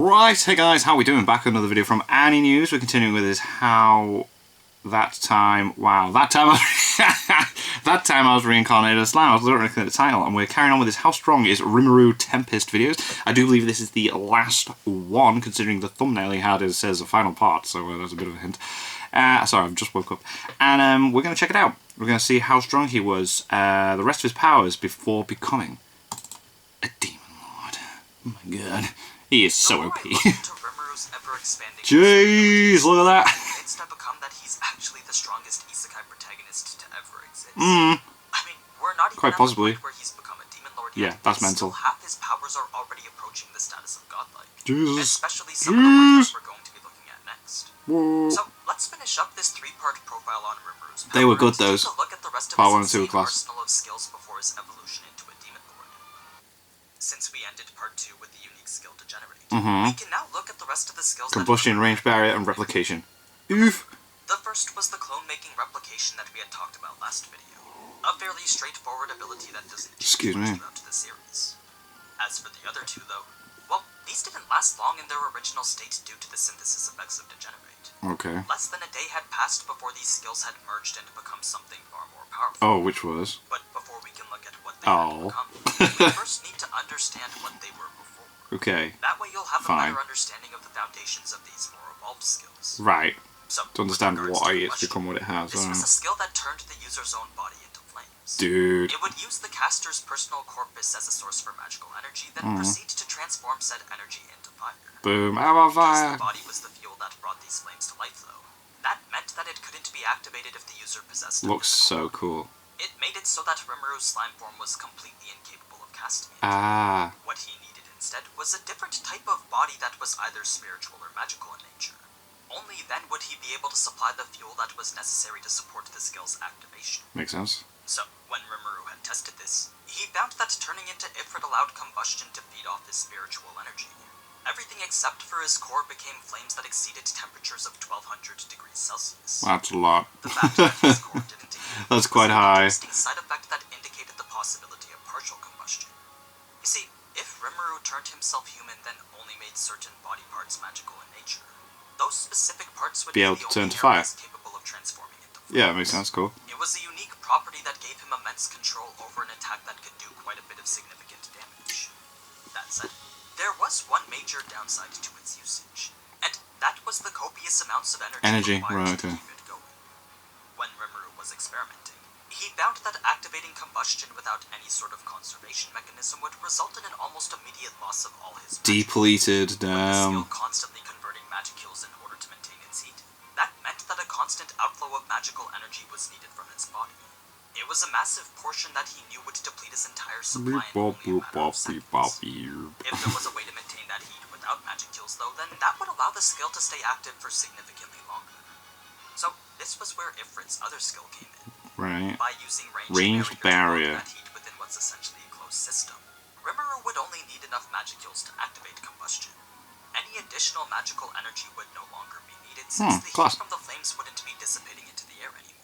Right, hey guys, how are we doing? Back with another video from Annie News. We're continuing with this that time I was reincarnated as slime. I was literally looking at the title, and we're carrying on with this How Strong is Rimuru Tempest videos. I do believe this is the last one, considering the thumbnail he had says the final part, so that's a bit of a hint. Sorry, I've just woke up. And we're going to check it out. We're going to see how strong he was, the rest of his powers, before becoming a demon lord. Oh my god. He is so OP. Jeez, look at that. It's to become that he's actually the strongest isekai protagonist to ever exist. I mean, we're not even quite possibly. Where he's become a demon lord yet. Yeah, that's mental. Half his powers are already approaching the status of godlike. Jesus. Especially some of the ones that we're going to be looking at next. Whoa. So let's finish up this three-part profile on Rimuru's powers. They were good, those. Take a look at the rest of Part 1 his and 2 class. arsenal of skills before his evolution into a demon lord. Since we ended part 2 with the unique skill to generate, we can now look at the rest of the skills. Combustion, range barrier, and replication. Oof. The first was the clone-making replication that we had talked about last video. A fairly straightforward ability that doesn't change much throughout the series. As for the other two, though, well, these didn't last long in their original state due to the synthesis effects of Degenerate. Okay. Less than a day had passed before these skills had merged and become something far more powerful. Oh, which was? But before we can look at what they had become, we first need to understand what they were before. Okay. That way you'll have a better understanding of the foundations of these more evolved skills. Right. So, to understand why it's become what it has. This was a skill that turned the user's own body into flames. Dude. It would use the caster's personal corpus as a source for magical energy, then proceed to transform said energy into fire. Boom, I'm on fire! The body was the fuel that brought these flames to life, though. That meant that it couldn't be activated if the user possessed it. Looks so cool. It made it so that Rimuru's slime form was completely incapable of casting it. What he needed instead was a different type of body that was either spiritual or magical in nature. Only then would he be able to supply the fuel that was necessary to support the skill's activation. Makes sense. So, when Rimuru had tested this, he found that turning into Ifrit allowed combustion to feed off his spiritual energy. Everything except for his core became flames that exceeded temperatures of 1200 degrees Celsius. That's a lot. The fact that his core didn't That's quite high. An interesting side effect that indicated the possibility of partial combustion. You see, if Rimuru turned himself human, then only made certain body parts magical in nature. Those specific parts would be able to turn to fire. Capable of transforming into flames. Yeah, it makes sense. Cool. It was a unique property that gave him immense control over an attack that could do quite a bit of significant damage. That said, there was one major downside to its usage, and that was the copious amounts of energy required to keep it going. When Rimuru was experimenting, he found that activating combustion without any sort of conservation mechanism would result in an almost immediate loss of all his depleted. Damn. Constantly converting magicals in order to maintain its heat. That meant that a constant outflow of magical energy was needed from his body. It was a massive portion that he knew would deplete his entire supply in only a matter of seconds. If there was a way to maintain that heat without magicals, though, then that would allow the skill to stay active for significantly longer. So, this was where Ifrit's other skill came in. Right. By using ranged barrier that heat within what's essentially a closed system, Rimuru would only need enough magicals to activate combustion. Any additional magical energy would no longer be needed since the heat from the flames wouldn't be dissipating into the air anymore.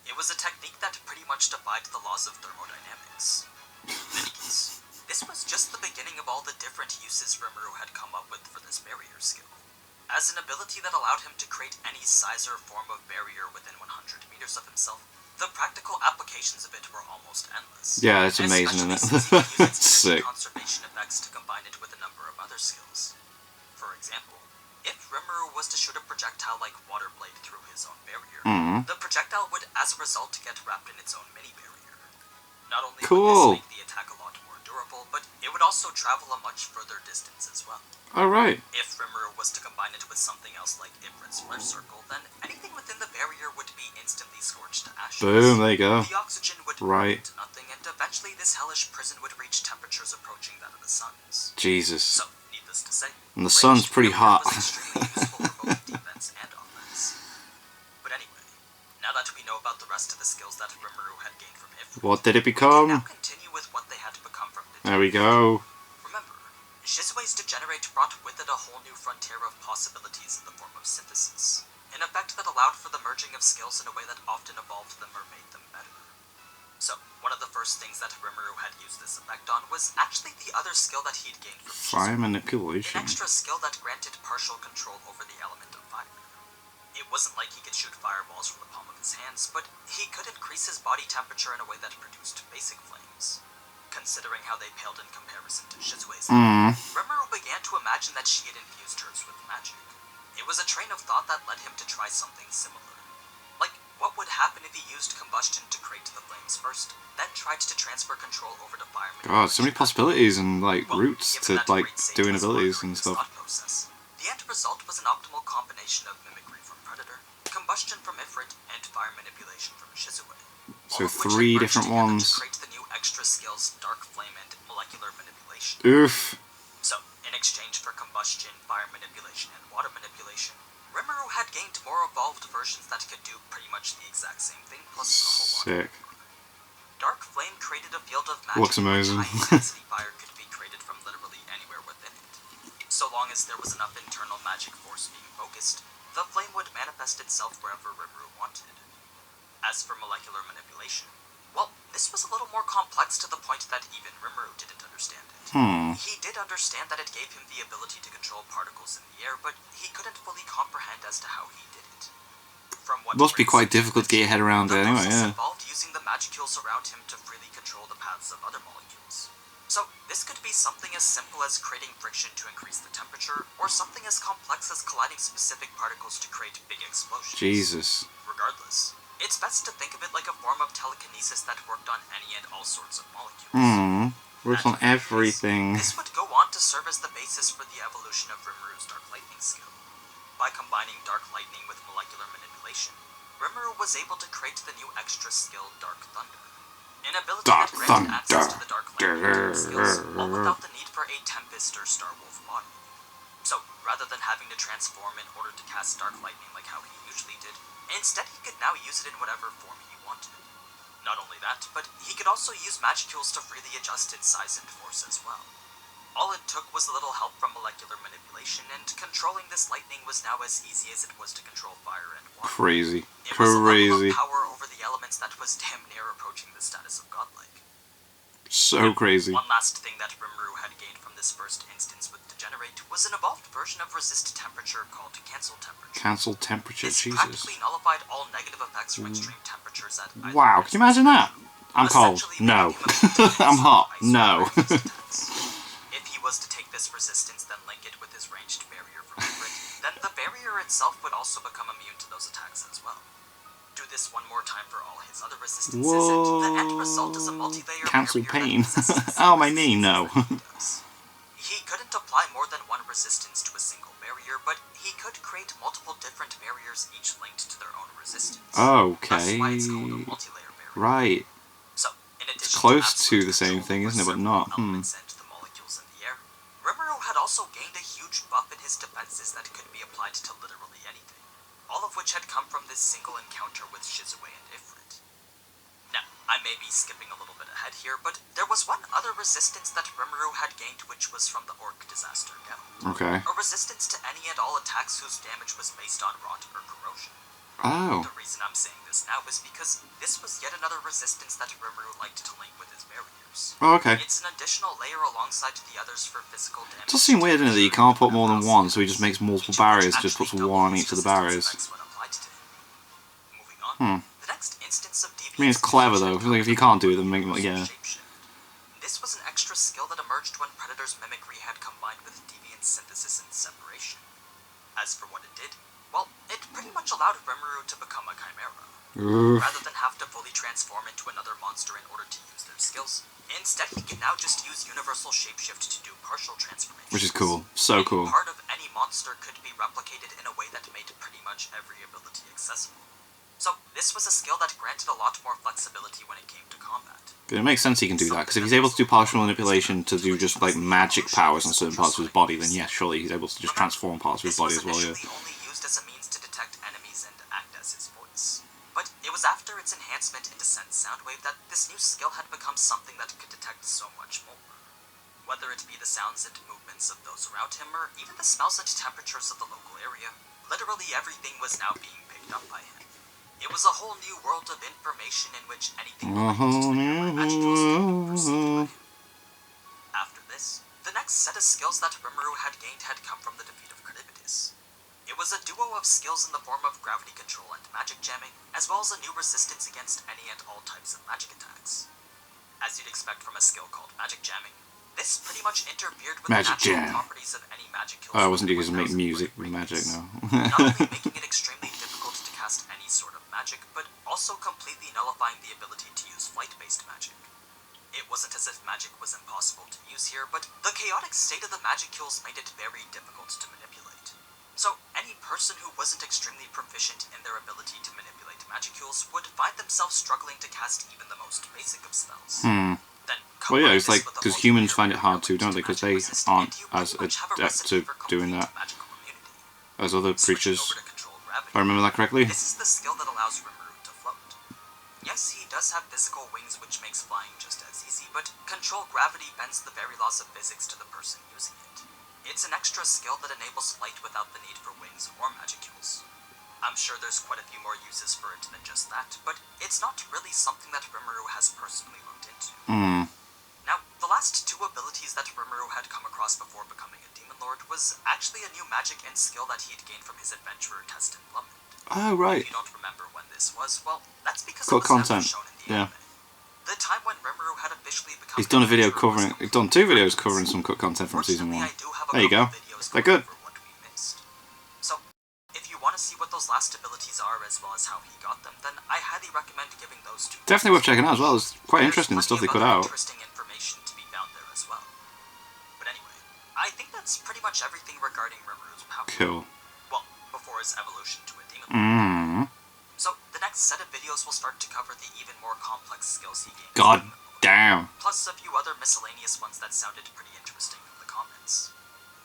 It was a technique that pretty much defied the laws of thermodynamics. In any case, this was just the beginning of all the different uses Rimuru had come up with for this barrier skill. As an ability that allowed him to create any size or form of barrier within 100 meters of himself, the practical applications of it were almost endless. Yeah, it's amazing, isn't it? Sick. Conservation effects to combine it with a number of other skills. For example, if Rimuru was to shoot a projectile like Water Blade through his own barrier, the projectile would, as a result, get wrapped in its own mini-barrier. Not only would this make the attack a lot more durable, but it would also travel a much further distance as well. Alright. If Rimuru was to combine it with something else like Ifrit's Flare Circle, then anything within the barrier would be instantly scorched to ashes. Boom, there you go. The oxygen would burn to nothing, and eventually this hellish prison would reach temperatures approaching that of the sun's. Jesus. So, needless to say, and the sun's pretty hot. Was extremely useful for both defense and offense. But anyway, now that we know about the rest of the skills that Rimuru had gained from Ifrit, what did it become? We can now continue with what they had become from Degenerate. There we go. Remember, Shizue's Degenerate brought with it a whole new frontier of possibilities in the form of synthesis, an effect that allowed for the merging of skills in a way that often evolved them or made them better. So, one of the first things that Rimuru had used this effect on was actually the other skill that he'd gained from fire Shizue, manipulation. an extra skill that granted partial control over the element of fire. It wasn't like he could shoot fireballs from the palm of his hands, but he could increase his body temperature in a way that produced basic flames. Considering how they paled in comparison to Shizue's, Rimuru began to imagine that she had infused hers with magic. It was a train of thought that led him to try something similar. Like, what would happen if he used combustion to create the flames first, then tried to transfer control over to fire? God, so many possibilities and, like, routes to, like, doing abilities and stuff. The end result was an optimal combination of mimicry from Predator, combustion from Ifrit, and fire manipulation from Shizue. So 3 different ones. To create the new extra skills, Dark Flame and Molecular Manipulation. Oof. So, in exchange for combustion, fire manipulation, and water manipulation, Rimuru had gained more evolved versions that could do pretty much the exact same thing, plus a whole lot Sick. more. Dark Flame created a field of magic. Looks amazing. High-intensity fire could be created from literally anywhere within it. So long as there was enough internal magic force being focused, the flame would manifest itself wherever Rimuru wanted. As for molecular manipulation, well, this was a little more complex to the point that even Rimuru didn't understand it. He did understand that it gave him the ability to control particles in the air, but he couldn't fully comprehend as to how he did it. From what Must be quite difficult to get your head around it anyway, yeah. Involved using the magicules around him to freely control the paths of other molecules. So, this could be something as simple as creating friction to increase the temperature, or something as complex as colliding specific particles to create big explosions. Jesus. Regardless, it's best to think of it like a form of telekinesis that worked on any and all sorts of molecules. Works on everything. This would go on to serve as the basis for the evolution of Rimuru's Dark Lightning skill. By combining Dark Lightning with molecular manipulation, Rimuru was able to create the new extra skill Dark Thunder. An ability that granted access to the Dark Lightning skills, all without the need for a Tempest or Star Wolf body. So, rather than having to transform in order to cast Dark Lightning like how he usually did, instead he could now use it in whatever form he wanted. Not only that, but he could also use magicules to freely adjust its size and force as well. All it took was a little help from molecular manipulation, and controlling this lightning was now as easy as it was to control fire and water. Crazy. It was a level of power over the elements that was damn near approaching the status of godlike. So crazy. One last thing that Rimuru had gained from this first instance with Degenerate was an evolved version of Resist Temperature called Cancel Temperature. Cancel Temperature, this Jesus. practically nullified all negative effects from extreme temperatures at either wow, can you imagine that? I'm cold. No. I'm hot. No. If he was to take this resistance, then link it with his ranged barrier from Ifrit, then the barrier itself would also become immune to those attacks as well. Do this one more time for all his other resistances, and the end result is a multi-layer Cancel barrier pain. Oh, my knee, no. He couldn't apply more than one resistance to a single barrier, but he could create multiple different barriers each linked to their own resistance. Okay. That's why it's called a multi-layer barrier. Right. So, in addition it's close to the same thing, isn't it? But not. Elements and the molecules in the air, Rimuru had also gained a huge buff in his defenses that could be applied to literally anything, all of which had come from this single encounter with Shizue and Ifrit. Now, I may be skipping a little bit ahead here, but there was one other resistance that Rimuru had gained, which was from the Orc Disaster Guild. Okay. A resistance to any and all attacks whose damage was based on rot or corrosion. Oh. The reason I'm saying this now is because this was yet another resistance that Rimuru liked to link with his barriers. Oh, okay. It's an additional layer alongside the others for physical damage. It does seem weird, doesn't it, that you can't put more than one, so he just makes multiple barriers, just puts one on each of the barriers. Moving on, the next instance of I mean, it's clever, though. Like, if you can't do it, then make it, yeah. This was an extra skill that emerged when Predator's mimicry had combined with Deviant's synthesis and separation. As for what it did, well, it pretty much allowed Rimuru to become a chimera. Rather than have to fully transform into another monster in order to use their skills, instead he can now just use universal shapeshift to do partial transformations. Which is cool. So cool. Part of any monster could be replicated in a way that made pretty much every ability accessible. So, this was a skill that granted a lot more flexibility when it came to combat. It makes sense he can do that, because if he's able to do partial manipulation to do just, like, magic powers on certain parts of his body, then yeah, surely he's able to just transform parts of his body as well, yeah. This was initially only used as a means to detect enemies and act as his voice. But it was after its enhancement into Sense Soundwave that this new skill had become something that could detect so much more. Whether it be the sounds and movements of those around him, or even the smells and temperatures of the local area, literally everything was now being picked up by him. It was a whole new world of information in which anything related to my magical skill could proceed by. After this, the next set of skills that Rimuru had gained had come from the defeat of Charybdis. It was a duo of skills in the form of gravity control and magic jamming, as well as a new resistance against any and all types of magic attacks. As you'd expect from a skill called magic jamming, this pretty much interfered with Magic the natural jam. properties of any magic kills. Oh, I wasn't used to make music with magic, no. Not only making it extremely difficult to cast any sort of magic, but also completely nullifying the ability to use flight-based magic. It wasn't as if magic was impossible to use here, but the chaotic state of the magic kills made it very difficult to manipulate. So, any person who wasn't extremely proficient in their ability to manipulate magicals would find themselves struggling to cast even the most basic of spells. Then, well, yeah, it's like, because humans find it hard too, don't they? Because they aren't as adept to doing that as other creatures. If I remember that correctly. This is the skill that allows Rimuru to float. Yes, he does have physical wings, which makes flying just as easy, but control gravity bends the very laws of physics to the person using it. It's an extra skill that enables flight without the need for wings or magicals. I'm sure there's quite a few more uses for it than just that, but it's not really something that Rimuru has personally looked into. Now, the last two abilities that Rimuru had come across before becoming a Demon Lord was actually a new magic and skill that he'd gained from his adventurer test in Bloodland. Oh, right. If you don't remember when this was, well, that's because Cool it was content. never shown in the anime. The time when Rimuru had officially become He's done a video covering, he's done 2 videos covering some cut content from season 1. There you go. They're good. So, if you want to see what those last abilities are as well as how he got them, then I highly recommend giving those two. Definitely worth checking out as well. It's quite interesting the stuff they put out. Interesting information to be found there as well. But anyway, I think that's pretty much everything regarding Rimuru's power. Cool. Well, before his evolution to a demon. Mm. So, the next set of videos will start to cover the even more complex skills he gained. God damn. Plus a few other miscellaneous ones that sounded pretty interesting from the comments.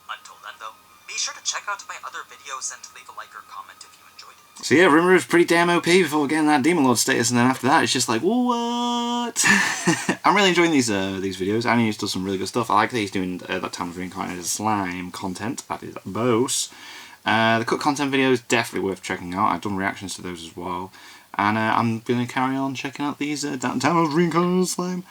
Until then, though, be sure to check out my other videos and leave a like or comment if you enjoyed it. So yeah, Rimuru's pretty damn OP before getting that Demon Lord status, and then after that, it's just like, what? I'm really enjoying these videos. Annie's does some really good stuff. I like that he's doing that Time of Reincarnated Slime content. That is boss. The cut content video is definitely worth checking out. I've done reactions to those as well. And I'm going to carry on checking out these Time of Reincarnated Slime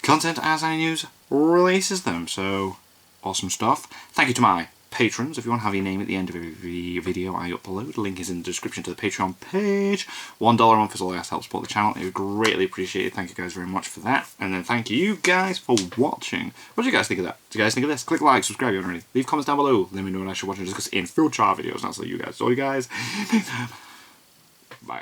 content as Annie News releases them. So, awesome stuff. Thank you to my patrons. If you want to have your name at the end of every video I upload, the link is in the description to the Patreon page. $1 a month is all I ask to help support the channel. It would greatly appreciated. Thank you guys very much for that. And then thank you guys for watching. What do you guys think of that? Do you guys think of this? Click like, subscribe if you haven't already. Leave comments down below. Let me know what I should watch and discuss in future videos. And I'll see you guys. So you guys. Bye.